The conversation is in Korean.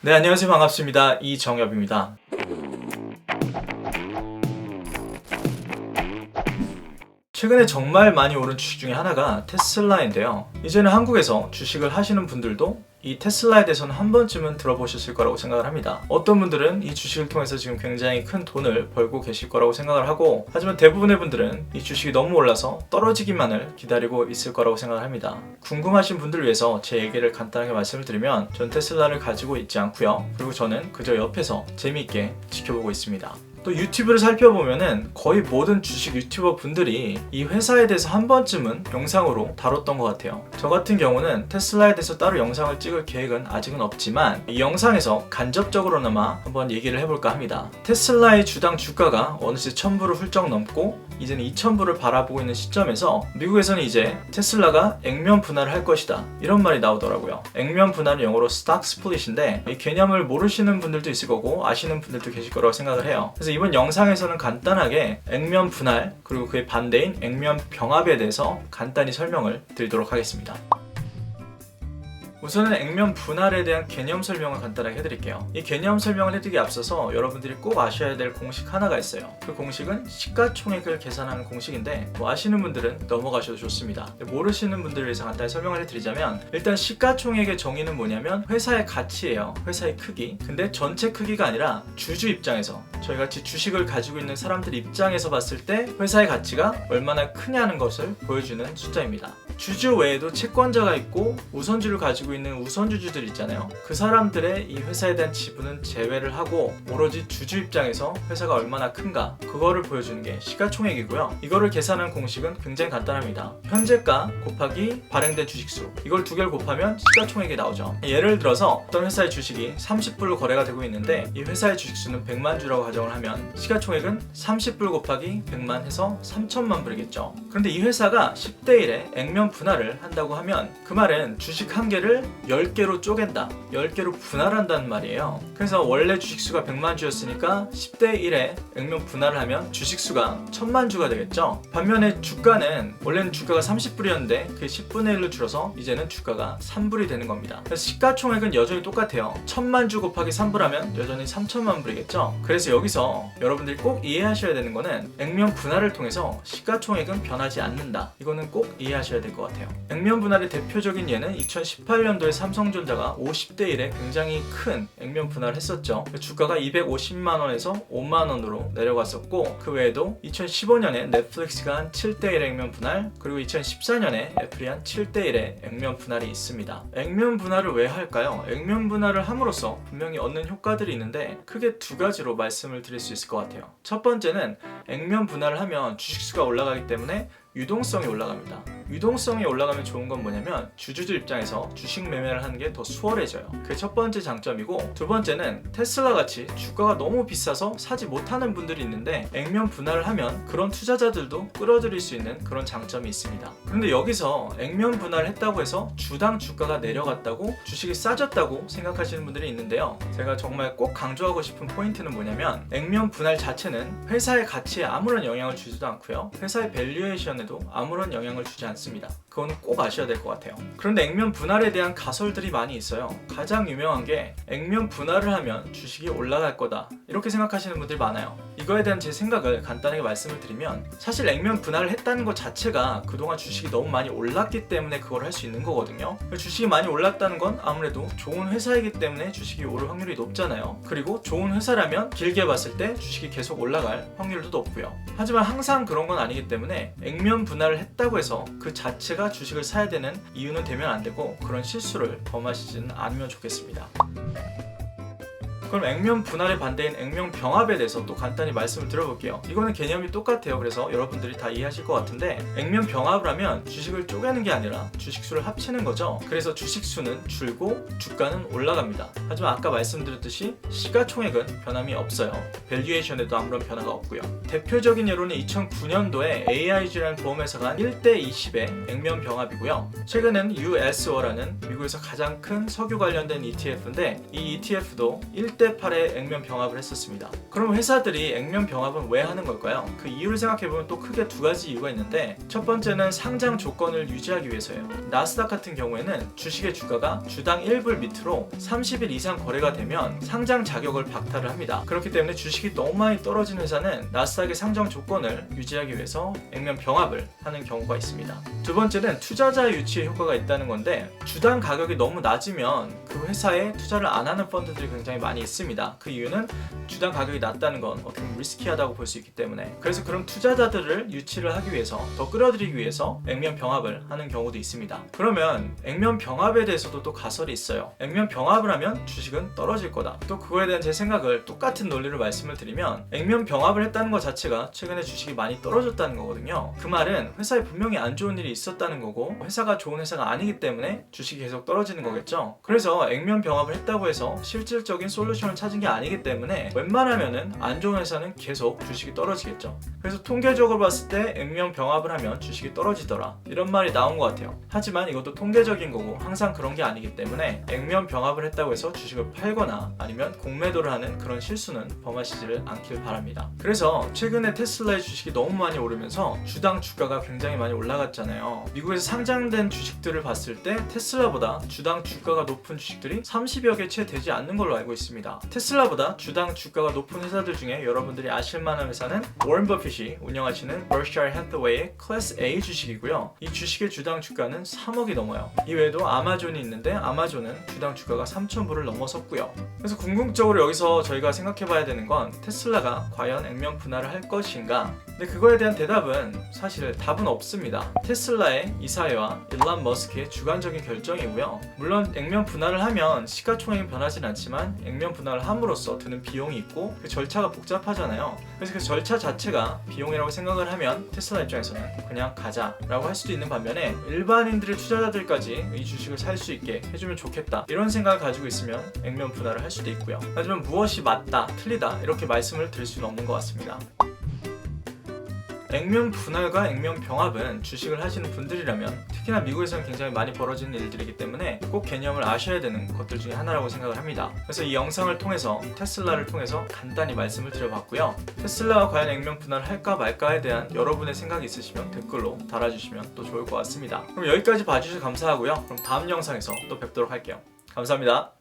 네, 안녕하세요. 반갑습니다. 이정엽입니다. 최근에 정말 많이 오른 주식 중에 하나가 테슬라인데요. 이제는 한국에서 주식을 하시는 분들도 이 테슬라에 대해서는 한 번쯤은 들어보셨을 거라고 생각을 합니다. 어떤 분들은 이 주식을 통해서 지금 굉장히 큰 돈을 벌고 계실 거라고 생각을 하고, 하지만 대부분의 분들은 이 주식이 너무 올라서 떨어지기만을 기다리고 있을 거라고 생각을 합니다. 궁금하신 분들을 위해서 제 얘기를 간단하게 말씀을 드리면, 전 테슬라를 가지고 있지 않고요. 그리고 저는 그저 옆에서 재미있게 지켜보고 있습니다. 또 유튜브를 살펴보면은 거의 모든 주식 유튜버 분들이 이 회사에 대해서 한 번쯤은 영상으로 다뤘던 것 같아요. 저 같은 경우는 테슬라에 대해서 따로 영상을 찍을 계획은 아직은 없지만, 이 영상에서 간접적으로나마 한번 얘기를 해볼까 합니다. 테슬라의 주당 주가가 어느새 1000불을 훌쩍 넘고 이제는 2000불을 바라보고 있는 시점에서 미국에서는 이제 테슬라가 액면 분할을 할 것이다, 이런 말이 나오더라고요. 액면 분할은 영어로 스톡 스플릿인데, 이 개념을 모르시는 분들도 있을 거고 아시는 분들도 계실 거라고 생각을 해요. 그래서 이번 영상에서는 간단하게 액면 분할, 그리고 그의 반대인 액면 병합에 대해서 간단히 설명을 드리도록 하겠습니다. 우선은 액면 분할에 대한 개념 설명을 간단하게 해드릴게요. 이 개념 설명을 해드리기에 앞서서 여러분들이 꼭 아셔야 될 공식 하나가 있어요. 그 공식은 시가총액을 계산하는 공식인데, 아시는 분들은 넘어가셔도 좋습니다. 모르시는 분들을 위해서 간단히 설명을 해드리자면, 일단 시가총액의 정의는 뭐냐면 회사의 가치예요. 회사의 크기. 근데 전체 크기가 아니라 주주 입장에서, 저희같이 주식을 가지고 있는 사람들 입장에서 봤을 때 회사의 가치가 얼마나 크냐는 것을 보여주는 숫자입니다. 주주 외에도 채권자가 있고 우선주를 가지고 있는 우선주주들 있잖아요. 그 사람들의 이 회사에 대한 지분은 제외를 하고 오로지 주주 입장에서 회사가 얼마나 큰가, 그거를 보여주는 게 시가총액이고요. 이거를 계산하는 공식은 굉장히 간단합니다. 현재가 곱하기 발행된 주식수, 이걸 두 개를 곱하면 시가총액이 나오죠. 예를 들어서 어떤 회사의 주식이 30불로 거래가 되고 있는데, 이 회사의 주식수는 100만 주라고 가정을 하면 시가총액은 30불 곱하기 100만 해서 3천만 불이겠죠. 그런데 이 회사가 10대 1에 액면 분할을 한다고 하면, 그 말은 주식 한 개를 10개로 쪼갠다, 10개로 분할한다는 말이에요. 그래서 원래 주식수가 100만 주였으니까 10대 1에 액면 분할을 하면 주식수가 1000만 주가 되겠죠. 반면에 주가는 원래는 주가가 30불이었는데 그게 10분의 1로 줄어서 이제는 주가가 3불이 되는 겁니다. 그래서 시가총액은 여전히 똑같아요. 1000만 주 곱하기 3불 하면 여전히 3000만 불이겠죠. 그래서 여기서 여러분들이 꼭 이해하셔야 되는 거는, 액면 분할을 통해서 시가총액은 변하지 않는다. 이거는 꼭 이해하셔야 될 것 같아요. 액면 분할의 대표적인 예는 2018년도에 삼성전자가 50대 1에 굉장히 큰 액면 분할을 했었죠. 주가가 250만 원에서 5만 원으로 내려갔었고, 그 외에도 2015년에 넷플릭스가 한 7대 1 액면 분할, 그리고 2014년에 애플이 한 7대 1의 액면 분할이 있습니다. 액면 분할을 왜 할까요? 액면 분할을 함으로써 분명히 얻는 효과들이 있는데, 크게 두 가지로 말씀을 드릴 수 있을 것 같아요. 첫 번째는, 액면 분할을 하면 주식수가 올라가기 때문에 유동성이 올라갑니다. 유동성이 올라가면 좋은 건 뭐냐면, 주주들 입장에서 주식 매매를 하는 게 더 수월해져요. 그게 첫 번째 장점이고, 두 번째는 테슬라 같이 주가가 너무 비싸서 사지 못하는 분들이 있는데, 액면 분할을 하면 그런 투자자들도 끌어들일 수 있는 그런 장점이 있습니다. 그런데 여기서 액면 분할을 했다고 해서 주당 주가가 내려갔다고, 주식이 싸졌다고 생각하시는 분들이 있는데요. 제가 정말 꼭 강조하고 싶은 포인트는 뭐냐면, 액면 분할 자체는 회사의 가치에 아무런 영향을 주지도 않고요, 회사의 밸류에이션에도 아무런 영향을 주지 않습니다. 그건 꼭 아셔야 될 것 같아요. 그런데 액면 분할에 대한 가설들이 많이 있어요. 가장 유명한 게, 액면 분할을 하면 주식이 올라갈 거다, 이렇게 생각하시는 분들이 많아요. 이거에 대한 제 생각을 간단하게 말씀을 드리면, 사실 액면 분할을 했다는 것 자체가 그동안 주식이 너무 많이 올랐기 때문에 그걸 할 수 있는 거거든요. 주식이 많이 올랐다는 건 아무래도 좋은 회사이기 때문에 주식이 오를 확률이 높잖아요. 그리고 좋은 회사라면 길게 봤을 때 주식이 계속 올라갈 확률도 높고요. 하지만 항상 그런 건 아니기 때문에 액면 분할을 했다고 해서 그 자체가 주식을 사야 되는 이유는 되면 안 되고, 그런 실수를 범하시지는 않으면 좋겠습니다. 그럼 액면 분할의 반대인 액면 병합에 대해서 또 간단히 말씀을 드려볼게요. 이거는 개념이 똑같아요. 그래서 여러분들이 다 이해하실 것 같은데, 액면 병합을 하면 주식을 쪼개는 게 아니라 주식수를 합치는 거죠. 그래서 주식수는 줄고 주가는 올라갑니다. 하지만 아까 말씀드렸듯이 시가총액은 변함이 없어요. 밸류에이션에도 아무런 변화가 없고요. 대표적인 예로는 2009년도에 AIG라는 보험회사가 한 1대 20의 액면 병합이고요. 최근엔 USO라는 미국에서 가장 큰 석유 관련된 ETF인데, 이 ETF도 1대 8대 8의 액면 병합을 했었습니다. 그럼 회사들이 액면 병합은 왜 하는 걸까요? 그 이유를 생각해보면 또 크게 두 가지 이유가 있는데, 첫 번째는 상장 조건을 유지하기 위해서예요. 나스닥 같은 경우에는 주식의 주가가 주당 1불 밑으로 30일 이상 거래가 되면 상장 자격을 박탈을 합니다. 그렇기 때문에 주식이 너무 많이 떨어진 회사는 나스닥의 상장 조건을 유지하기 위해서 액면 병합을 하는 경우가 있습니다. 두 번째는 투자자 유치에 효과가 있다는 건데, 주당 가격이 너무 낮으면 그 회사에 투자를 안 하는 펀드들이 굉장히 많이 있습니다. 그 이유는 주당 가격이 낮다는 건 어떻게 보면 리스키하다고 볼 수 있기 때문에. 그래서 그런 투자자들을 유치를 하기 위해서, 더 끌어들이기 위해서 액면 병합을 하는 경우도 있습니다. 그러면 액면 병합에 대해서도 또 가설이 있어요. 액면 병합을 하면 주식은 떨어질 거다. 또 그거에 대한 제 생각을 똑같은 논리를 말씀을 드리면, 액면 병합을 했다는 것 자체가 최근에 주식이 많이 떨어졌다는 거거든요. 그 말은 회사에 분명히 안 좋은 일이 있었다는 거고, 회사가 좋은 회사가 아니기 때문에 주식이 계속 떨어지는 거겠죠. 그래서 액면 병합을 했다고 해서 실질적인 솔루션을 찾은 게 아니기 때문에 웬만하면은 안 좋은 회사는 계속 주식이 떨어지겠죠. 그래서 통계적으로 봤을 때 액면 병합을 하면 주식이 떨어지더라, 이런 말이 나온 것 같아요. 하지만 이것도 통계적인 거고 항상 그런 게 아니기 때문에 액면 병합을 했다고 해서 주식을 팔거나 아니면 공매도를 하는 그런 실수는 범하시지를 않길 바랍니다. 그래서 최근에 테슬라의 주식이 너무 많이 오르면서 주당 주가가 굉장히 많이 올라갔잖아요. 미국에서 상장된 주식들을 봤을 때 테슬라보다 주당 주가가 높은 주식들이 30여 개 채 되지 않는 걸로 알고 있습니다. 테슬라보다 주당 주가가 높은 회사들 중에 여러분들이 아실 만한 회사는 워런 버핏이 운영하시는 버셔셔 해서웨이의 클래스 A 주식이고요. 이 주식의 주당 주가는 3억이 넘어요. 이 외에도 아마존이 있는데 아마존은 주당 주가가 3,000불을 넘어섰고요. 그래서 궁극적으로 여기서 저희가 생각해봐야 되는 건, 테슬라가 과연 액면 분할을 할 것인가? 근데 그거에 대한 대답은 사실 답은 없습니다. 테슬라의 이사회와 일론 머스크의 주관적인 결정이고요. 물론 액면 분할을 하면 시가총액이 변하진 않지만 액면 분할을 함으로써 드는 비용이 있고 그 절차가 복잡하잖아요. 그래서 그 절차 자체가 비용이라고 생각을 하면 테슬라 입장에서는 그냥 가자라고 할 수도 있는 반면에, 일반인들의 투자자들까지 이 주식을 살 수 있게 해주면 좋겠다, 이런 생각을 가지고 있으면 액면 분할을 할 수도 있고요. 하지만 무엇이 맞다, 틀리다 이렇게 말씀을 드릴 수는 없는 것 같습니다. 액면 분할과 액면 병합은 주식을 하시는 분들이라면, 특히나 미국에서는 굉장히 많이 벌어지는 일들이기 때문에 꼭 개념을 아셔야 되는 것들 중에 하나라고 생각을 합니다. 그래서 이 영상을 통해서 테슬라를 통해서 간단히 말씀을 드려봤고요. 테슬라가 과연 액면 분할을 할까 말까에 대한 여러분의 생각이 있으시면 댓글로 달아주시면 또 좋을 것 같습니다. 그럼 여기까지 봐주셔서 감사하고요. 그럼 다음 영상에서 또 뵙도록 할게요. 감사합니다.